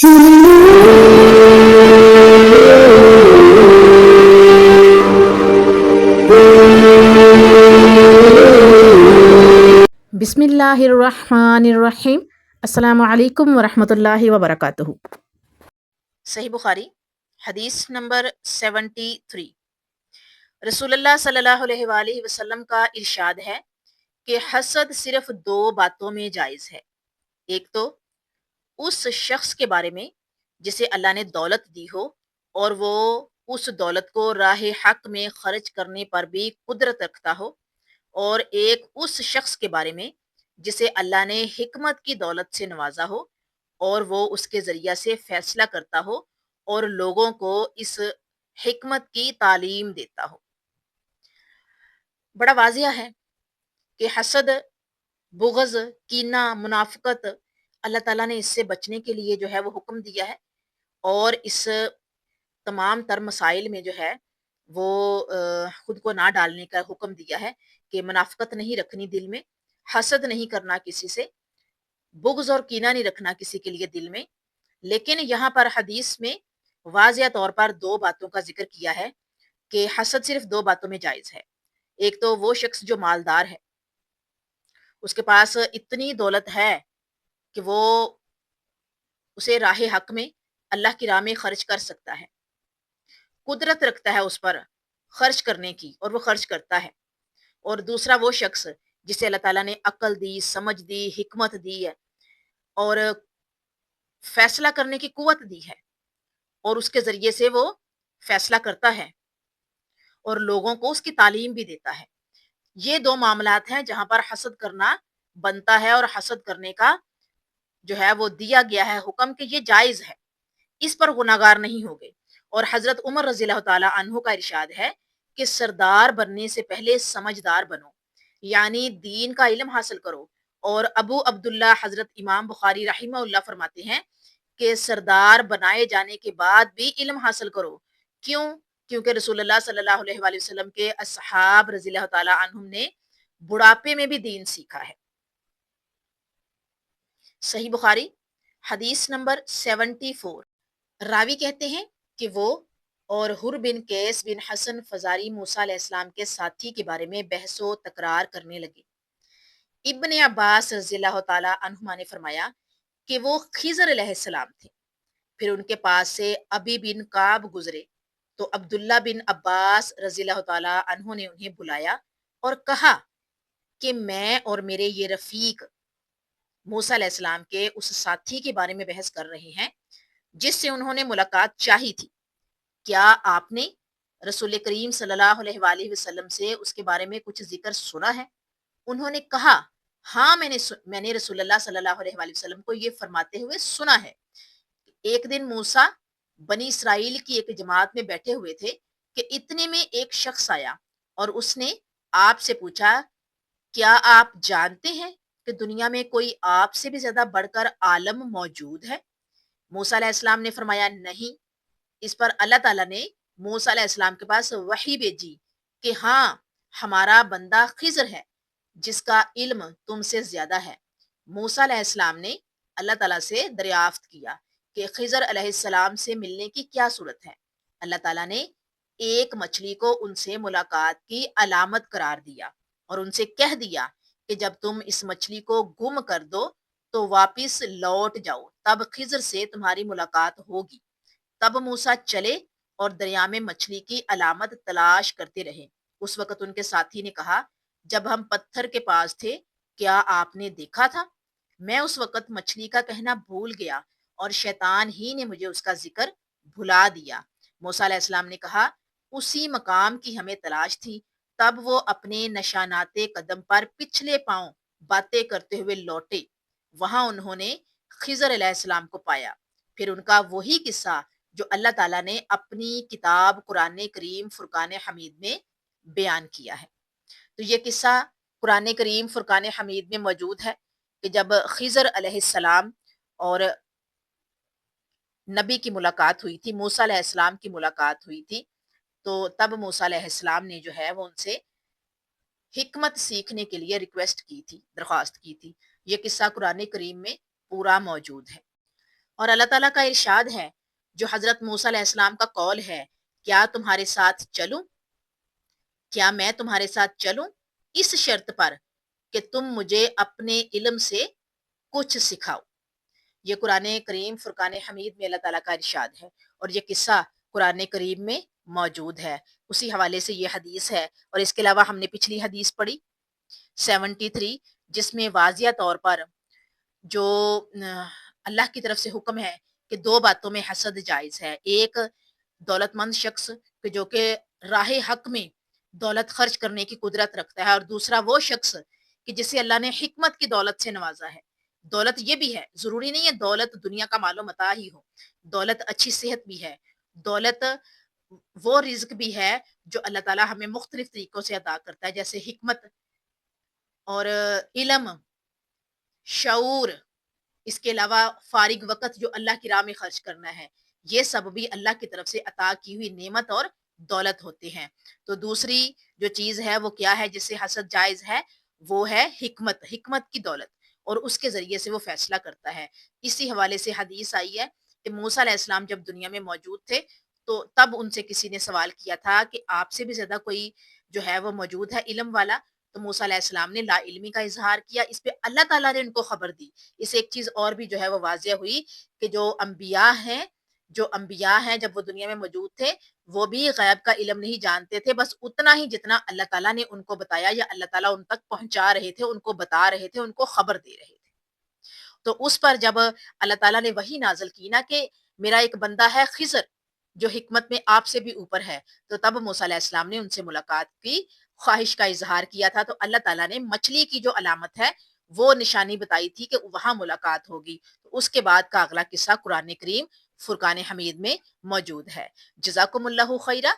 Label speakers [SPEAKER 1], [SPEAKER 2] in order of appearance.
[SPEAKER 1] बिस्मिल्लाहिर्रहमानिर्रहीम। अस्सलामु अलैकुम वरहमतुल्लाहि वबरकातुहू।
[SPEAKER 2] सही बुखारी हदीस नंबर 73। रसूलुल्लाह सल्लल्लाहु अलैहि वसल्लम का इरशाद है कि हसद सिर्फ दो बातों में जायज़ है। एक तो उस शख्स के बारे में जिसे अल्लाह ने दौलत दी हो और वो उस दौलत को राह हक में खर्च करने पर भी कुदरत रखता हो, और एक उस शख्स के बारे में जिसे अल्लाह ने हिकमत की दौलत से नवाजा हो और वो उसके ज़रिया से फैसला करता हो और लोगों को इस हिकमत की तालीम देता हो। बड़ा वाज़िया है कि हसद, बुग़्ज़, कीना, मुनाफ़िक़त, अल्लाह ताला ने इससे बचने के लिए जो है वो हुक्म दिया है, और इस तमाम तर मसाइल में जो है वो खुद को ना डालने का हुक्म दिया है कि मुनाफ़िक़त नहीं रखनी दिल में, हसद नहीं करना किसी से, बुग़्ज़ और कीना नहीं रखना किसी के लिए दिल में। लेकिन यहाँ पर हदीस में वाज़िया तौर पर 2 बातों का ज़िक्र किया है कि हसद सिर्फ़ 2 बातों में जायज़ है। एक तो वो शख्स जो मालदार है, उसके पास इतनी दौलत है कि वो उसे राह हक में, अल्लाह की राह में खर्च कर सकता है। कुदरत रखता है उस पर खर्च करने की और वो खर्च करता है। और दूसरा वो शख्स जिसे अल्लाह ताला ने अक्ल दी, समझ दी, हिकमत दी है और फैसला करने की कुव्वत दी है, और उसके ज़रिए से वो फैसला करता है और लोगों को उसकी तालीम भी देता है। ये 2 मामलात हैं जहाँ पर हसद करना बनता है, और हसद करने का जो है वो दिया गया है हुक्म कि ये जायज़ है, इस पर गुनाहगार नहीं होगे। और हज़रत उमर रज़ियल्लाहु ताला अन्हु का इरशाद है कि सरदार बनने से पहले समझदार बनो, यानी दीन का इल्म हासिल करो। और अबू अब्दुल्ला हज़रत इमाम बुखारी रहिमहुल्लाह फरमाते हैं कि सरदार बनाए जाने के बाद भी इल्म हासिल करो। क्यों? क्योंकि रसूलुल्लाह सल्लल्लाहु अलैहि वसल्लम के अस्हाब रज़ियल्लाहु ताला अन्हुम ने बुढ़ापे में भी दीन सीखा है। सही बुखारी हदीस नंबर 74। रावी कहते हैं कि वो और हुर बिन कैस बिन हसन फजारी मूसा अलैहिस्सलाम के साथी के बारे में बहसो तकरार करने लगे। इब्ने अब्बास रज़ियल्लाहु ताला अन्हुमा ने फरमाया कि वो खिज़र अलैहिस्सलाम थे। फिर उनके पास से अबी बिन काब गुजरे, तो अब्दुल्ला बिन अब्बास रज़ियल्लाहु ताला अन्हु ने उन्हें बुलाया और कहा कि मैं और मेरे ये रफ़ीक मूसा अलैहिस्सलाम के उस साथी के बारे में बहस कर रहे हैं जिससे उन्होंने मुलाकात चाही थी। क्या आपने रसूल करीम सल्लल्लाहु अलैहि वसल्लम से उसके बारे में कुछ ज़िक्र सुना है? उन्होंने कहा, हाँ, मैंने रसूलुल्लाह सल्लल्लाहु अलैहि वसल्लम को ये फरमाते हुए सुना है। एक दिन मूसा बनी इसराइल की एक जमात में बैठे हुए थे कि इतने में एक शख्स आया और उसने आपसे पूछा, क्या आप जानते हैं कि दुनिया में कोई आपसे भी ज़्यादा बढ़कर आलम मौजूद है? मूसा अलैहिस्सलाम ने फरमाया, नहीं। इस पर अल्लाह ताला ने मूसा अलैहिस्सलाम के पास वही भेजी कि हाँ, हमारा बंदा खिज़र है जिसका इल्म तुमसे ज़्यादा है। मूसा अलैहिस्सलाम ने अल्लाह ताला से दरियाफ्त किया कि खिज़र अलैहिस्सलाम से मिलने की क्या सूरत है। अल्लाह ताला ने एक मछली को उनसे मुलाकात की अलामत करार दिया और उनसे कह दिया कि जब तुम इस मछली को गुम कर दो तो वापिस लौट जाओ, तब खिज़र से तुम्हारी मुलाकात होगी। तब मूसा चले और दरिया में मछली की अलामत तलाश करते रहे। उस वक़्त उनके साथी ने कहा, जब हम पत्थर के पास थे, क्या आपने देखा था? मैं उस वक़्त मछली का कहना भूल गया और शैतान ही ने मुझे उसका ज़िक्र भुला दिया। मूसा अलैहिस्सलाम ने कहा, उसी मकाम की हमें तलाश थी। तब वो अपने नशानाते कदम पर पिछले पाँव बातें करते हुए लौटे। वहाँ उन्होंने खिज़र अलैहिस्सलाम को पाया। फिर उनका वही किस्सा जो अल्लाह ताला ने अपनी किताब कुरान करीम फुरकान हमीद में बयान किया है। तो ये किस्सा कुरान करीम फुरकान हमीद में मौजूद है कि जब खिज़र अलैहिस्सलाम और नबी की मुलाकात हुई थी, मूसा अलैहिस्सलाम की मुलाकात हुई थी, तो तब मूसा अलैहिस्सलाम ने जो है वो उनसे हिकमत सीखने के लिए रिक्वेस्ट की थी, दरख्वास्त की थी। ये किस्सा कुरान करीम में पूरा मौजूद है। اور اللہ تعالیٰ کا ارشاد ہے جو حضرت موسیٰ علیہ السلام کا قول ہے، کیا تمہارے ساتھ چلوں؟ کیا میں تمہارے ساتھ چلوں اس شرط پر کہ تم مجھے اپنے علم سے کچھ سکھاؤ۔ یہ قرآن کریم فرقان حمید میں اللہ تعالیٰ کا ارشاد ہے، اور یہ قصہ قرآن کریم میں موجود ہے۔ اسی حوالے سے یہ حدیث ہے، اور اس کے علاوہ ہم نے پچھلی حدیث پڑھی 73، جس میں واضح طور پر جو اللہ کی طرف سے حکم ہے کہ دو باتوں میں حسد جائز ہے۔ ایک دولت مند شخص کہ جو کہ راہ حق میں دولت خرچ کرنے کی قدرت رکھتا ہے، اور دوسرا وہ شخص کہ جسے اللہ نے حکمت کی دولت سے نوازا ہے۔ دولت یہ بھی ہے، ضروری نہیں ہے دولت دنیا کا مال و متاع ہی ہو، دولت اچھی صحت بھی ہے، دولت وہ رزق بھی ہے جو اللہ تعالیٰ ہمیں مختلف طریقوں سے عطا کرتا ہے، جیسے حکمت اور علم، شعور، اس کے علاوہ فارغ وقت جو اللہ کی راہ میں خرچ کرنا ہے، یہ سب بھی اللہ کی طرف سے عطا کی ہوئی نعمت اور دولت ہوتے ہیں۔ تو دوسری جو چیز ہے وہ کیا ہے جس سے حسد جائز ہے، وہ ہے حکمت، حکمت کی دولت، اور اس کے ذریعے سے وہ فیصلہ کرتا ہے۔ اسی حوالے سے حدیث آئی ہے کہ موسیٰ علیہ السلام جب دنیا میں موجود تھے تو تب ان سے کسی نے سوال کیا تھا کہ آپ سے بھی زیادہ کوئی جو ہے وہ موجود ہے علم والا، تو موسیٰ علیہ السلام نے لا علمی کا اظہار کیا۔ اس پہ اللہ تعالیٰ نے ان کو خبر دی۔ اس سے ایک چیز اور بھی جو ہے وہ واضح ہوئی کہ جو انبیاء ہیں جب وہ دنیا میں موجود تھے وہ بھی غیب کا علم نہیں جانتے تھے، بس اتنا ہی جتنا اللہ تعالیٰ نے ان کو بتایا، یا اللہ تعالیٰ ان تک پہنچا رہے تھے، ان کو بتا رہے تھے، ان کو خبر دے رہے تھے۔ تو اس پر جب اللہ تعالیٰ نے وحی نازل کی نا کہ میرا ایک بندہ ہے خضر جو حکمت میں آپ سے بھی اوپر ہے، تو تب موسیٰ علیہ السلام نے ان سے ملاقات کی، خواہش کا اظہار کیا تھا، تو اللہ تعالیٰ نے مچھلی کی جو علامت ہے وہ نشانی بتائی تھی کہ وہاں ملاقات ہوگی۔ تو اس کے بعد کا اگلا قصہ قرآن کریم فرقان حمید میں موجود ہے۔ جزاکم اللہ خیرہ۔